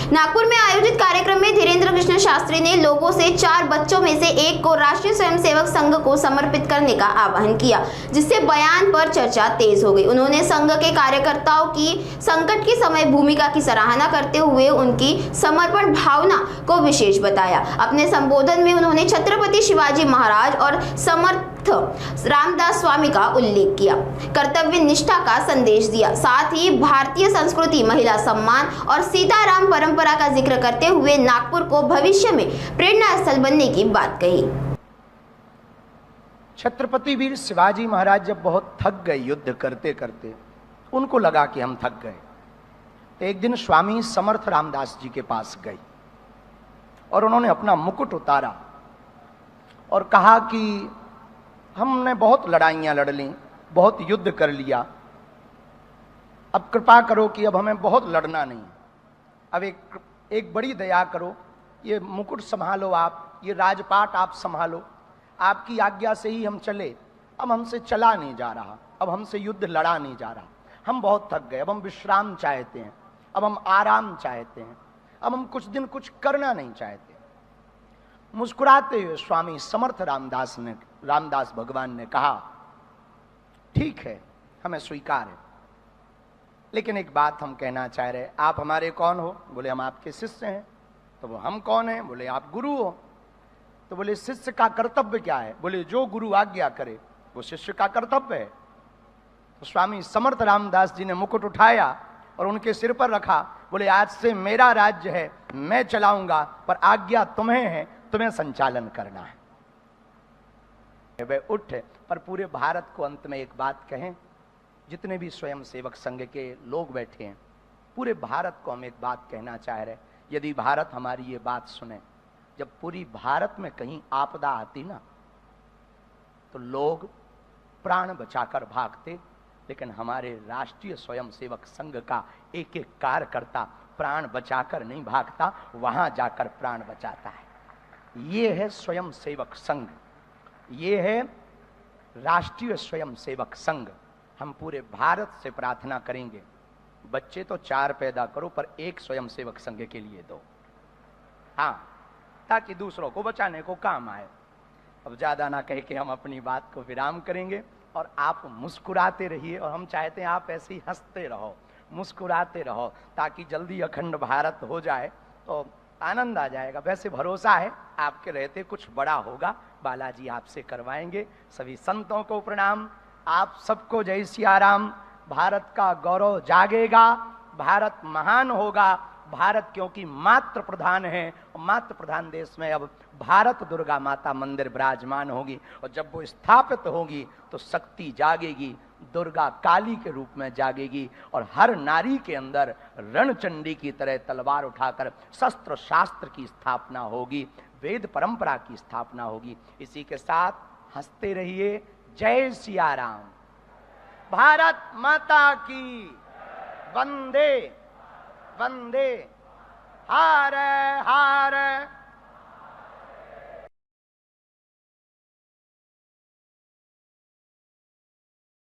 नागपुर में आयोजित कार्यक्रम में धीरेन्द्र कृष्ण शास्त्री ने लोगों से 4 बच्चों में से एक को राष्ट्रीय स्वयंसेवक संघ को समर्पित करने का आह्वान किया, जिससे बयान पर चर्चा तेज हो गई। उन्होंने संघ के कार्यकर्ताओं की संकट के समय भूमिका की सराहना करते हुए उनकी समर्पण भावना को विशेष बताया। अपने संबोधन में उन्होंने छत्रपति शिवाजी महाराज और समर्थ रामदास स्वामी का उल्लेख किया, कर्तव्य निष्ठा का संदेश दिया, साथ ही भारतीय संस्कृति, महिला सम्मान और सीताराम परंपरा का जिक्र करते हुए नागपुर को भविष्य में प्रेरणा स्थल बनने की बात कही। छत्रपति वीर शिवाजी महाराज जब बहुत थक गए युद्ध करते करते, उनको लगा कि हम थक गए, तो एक दिन स्वामी समर्थ रामदास जी के पास गए और उन्होंने अपना मुकुट उतारा और कहा कि हमने बहुत लड़ाइयां लड़ ली, बहुत युद्ध कर लिया, अब कृपा करो कि अब हमें बहुत लड़ना नहीं, अब एक बड़ी दया करो, ये मुकुट संभालो आप, ये राजपाट आप संभालो, आपकी आज्ञा से ही हम चले, अब हमसे चला नहीं जा रहा, अब हमसे युद्ध लड़ा नहीं जा रहा, हम बहुत थक गए, अब हम विश्राम चाहते हैं, अब हम आराम चाहते हैं, अब हम कुछ दिन कुछ करना नहीं चाहते। मुस्कुराते हुए स्वामी समर्थ रामदास भगवान ने कहा, ठीक है, हमें स्वीकार है, लेकिन एक बात हम कहना चाह रहे, आप हमारे कौन हो? बोले हम आपके शिष्य हैं। तो वो हम कौन हैं? बोले आप गुरु हो। तो बोले शिष्य का कर्तव्य क्या है? बोले जो गुरु आज्ञा करे वो शिष्य का कर्तव्य है। तो स्वामी समर्थ रामदास जी ने मुकुट उठाया और उनके सिर पर रखा, बोले आज से मेरा राज्य है, मैं चलाऊंगा, पर आज्ञा तुम्हें है, तुम्हें संचालन करना है। वे उठे, पर पूरे भारत को अंत में एक बात कहें, जितने भी स्वयं सेवक संघ के लोग बैठे हैं, पूरे भारत को हम एक बात कहना चाह रहे, यदि भारत हमारी ये बात सुने, जब पूरी भारत में कहीं आपदा आती ना, तो लोग प्राण बचाकर भागते, लेकिन हमारे राष्ट्रीय स्वयं सेवक संघ का एक एक कार्यकर्ता प्राण बचाकर नहीं भागता, वहां जाकर प्राण बचाता है। ये है स्वयं सेवक संघ, ये है राष्ट्रीय स्वयं सेवक संघ। हम पूरे भारत से प्रार्थना करेंगे, बच्चे तो 4 पैदा करो, पर एक स्वयं सेवक संघ के लिए दो, हाँ, ताकि दूसरों को बचाने को काम आए। अब ज्यादा ना कह के हम अपनी बात को विराम करेंगे और आप मुस्कुराते रहिए, और हम चाहते हैं आप ऐसे ही हंसते रहो, मुस्कुराते रहो, ताकि जल्दी अखंड भारत हो जाए तो आनंद आ जाएगा। वैसे भरोसा है आपके रहते कुछ बड़ा होगा, बालाजी आपसे करवाएंगे। सभी संतों को प्रणाम, आप सबको जय सिया राम। भारत का गौरव जागेगा, भारत महान होगा, भारत क्योंकि मातृ प्रधान है, और मातृ प्रधान देश में अब भारत दुर्गा माता मंदिर विराजमान होगी, और जब वो स्थापित होगी तो शक्ति जागेगी, दुर्गा काली के रूप में जागेगी, और हर नारी के अंदर रणचंडी की तरह तलवार उठाकर शस्त्र शास्त्र की स्थापना होगी, वेद परंपरा की स्थापना होगी। इसी के साथ हंसते रहिए। जय सिया राम। भारत माता की वंदे वंदे। हारे हारे